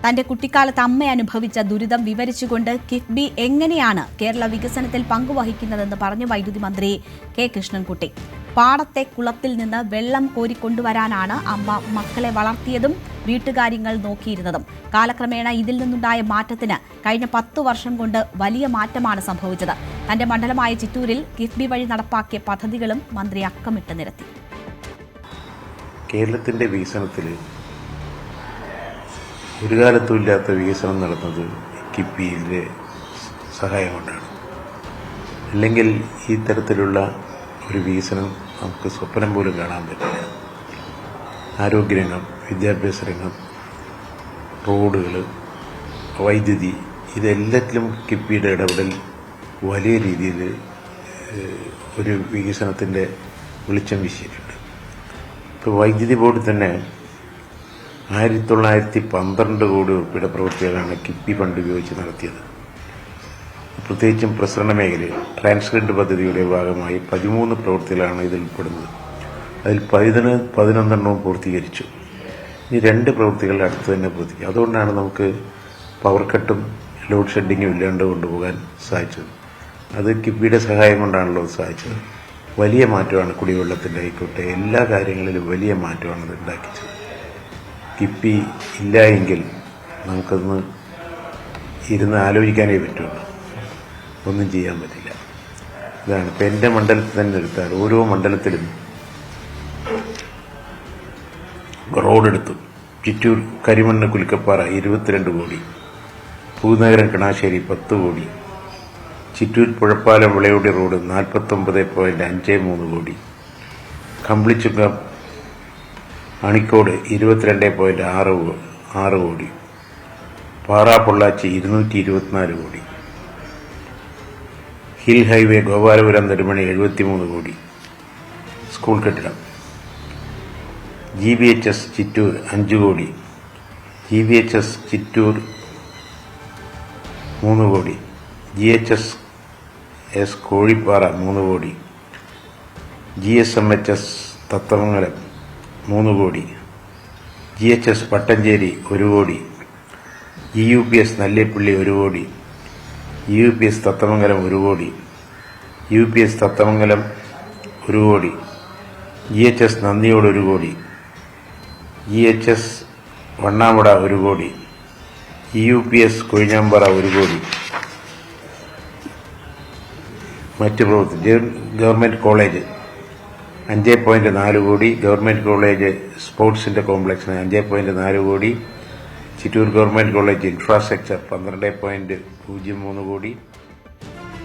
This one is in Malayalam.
തന്റെ കുട്ടിക്കാലത്ത് അമ്മ അനുഭവിച്ച ദുരിതം വിവരിച്ചുകൊണ്ട് കിഫ്ബി എങ്ങനെയാണ് കേരള വികസനത്തിൽ പങ്കുവഹിക്കുന്നതെന്ന് പറഞ്ഞു വൈദ്യുതി മന്ത്രി കെ കൃഷ്ണൻകുട്ടി. പാടത്തെ കുളത്തിൽ നിന്ന് വെള്ളം കോരിക്കൊണ്ടുവരാനാണ് അമ്മ മക്കളെ വളർത്തിയതും വീട്ടുകാര്യങ്ങൾ നോക്കിയിരുന്നതും. കാലക്രമേണ ഇതിൽ നിന്നുണ്ടായ മാറ്റത്തിന് കഴിഞ്ഞ 10 വർഷം കൊണ്ട് വലിയ മാറ്റമാണ് സംഭവിച്ചത്. തന്റെ മണ്ഡലമായ ചിറ്റൂരിൽ കിഫ്ബി വഴി നടപ്പാക്കിയ പദ്ധതികളും മന്ത്രി അക്കമിട്ട് നിരത്തി. കേരളത്തിന്റെ വികസനത്തിൽ ഒരു കാലത്തും ഇല്ലാത്ത വികസനം നടന്നത് കിഫ്ബിയുടെ സഹായം കൊണ്ടാണ്. അല്ലെങ്കിൽ ഈ തരത്തിലുള്ള ഒരു വികസനം നമുക്ക് സ്വപ്നം പോലും കാണാൻ പറ്റില്ല. ആരോഗ്യരംഗം, വിദ്യാഭ്യാസ രംഗം, റോഡുകൾ, വൈദ്യുതി, ഇതെല്ലാത്തിലും കിഫ്ബിയുടെ ഇടപെടൽ വലിയ രീതിയിൽ ഒരു വികസനത്തിൻ്റെ വെളിച്ചം വീശിയിട്ടുണ്ട്. ഇപ്പോൾ വൈദ്യുതി ബോർഡ് തന്നെ 1912 കോടി രൂപയുടെ പ്രവൃത്തികളാണ് കിഫ്ബി ഫണ്ട് ഉപയോഗിച്ച് നടത്തിയത്. പ്രത്യേകിച്ചും പ്രസരണ മേഖലയിൽ ട്രാൻസ്ഗ്രിഡ് പദ്ധതിയുടെ ഭാഗമായി 13 പ്രവൃത്തികളാണ് ഇതിൽ ഉൾപ്പെടുന്നത്. അതിൽ 11 പൂർത്തീകരിച്ചു. ഇനി 2 പ്രവൃത്തികൾ അടുത്ത് തന്നെ പൂർത്തിക്കും. അതുകൊണ്ടാണ് നമുക്ക് പവർ കട്ടും ലോഡ് ഷെഡിങ്ങും ഇല്ലാണ്ട് കൊണ്ടുപോകാൻ സാധിച്ചത്. അത് കിഫ്ബിയുടെ സഹായം കൊണ്ടാണല്ലോ സാധിച്ചത്. വലിയ മാറ്റമാണ് കുടിവെള്ളത്തിൻ്റെ ആയിക്കോട്ടെ, എല്ലാ കാര്യങ്ങളിലും വലിയ മാറ്റമാണ് ഇത് ഉണ്ടാക്കിച്ചത്. കിഫ്ബി ഇല്ല എങ്കിൽ നമുക്കൊന്ന് ഇരുന്ന് ആലോചിക്കാനേ പറ്റുള്ളൂ, ഒന്നും ചെയ്യാൻ പറ്റില്ല. ഇതാണ് ഇപ്പം എൻ്റെ മണ്ഡലത്തിൽ തന്നെ എടുത്താൽ ഓരോ മണ്ഡലത്തിലും റോഡെടുത്തു. ചിറ്റൂർ കരിമണ്ണ് കുലുക്കപ്പാറ 22 കോടി, പൂനഗരം കിണാശ്ശേരി 10 കോടി, ചിറ്റൂർ പുഴപ്പാലം വിളയോടി റോഡ് 49.53 കോടി, കമ്പിളിച്ചുങ്കം അണിക്കോട് 22.6 കോടി, പാറാ പൊള്ളാച്ചി 224 കോടി, ഹിൽ ഹൈവേ ഗോപാലപുരം നെടുമണി 73 കോടി, സ്കൂൾ കെട്ടിടം, GVHS ചിറ്റൂർ 5 കോടി, GVHS ചിറ്റൂർ 3 കോടി, GHS കോഴിപ്പാറ 3 കോടി, GSMHS തത്തമംഗലം 3 കോടി, GHS പട്ടഞ്ചേരി 1 കോടി, GUPS നല്ലേപ്പള്ളി 1 കോടി, GUPS തത്തമംഗലം 1 കോടി, UPS തത്തമംഗലം 1 കോടി, GHS നന്ദിയോട് 1 കോടി, GHS വണ്ണാമുട 1 കോടി, UPS കൊഴിഞ്ഞാമ്പാറ 1 കോടി. മറ്റ് പ്രവൃത്തി ഗവൺമെൻറ് കോളേജ് 5.4 കോടി, ഗവൺമെൻറ് കോളേജ് സ്പോർട്സിൻ്റെ കോംപ്ലക്സിന് 5.4 കോടി, ചിറ്റൂർ ഗവൺമെൻറ് കോളേജ് ഇൻഫ്രാസ്ട്രക്ചർ 12.03 കോടി,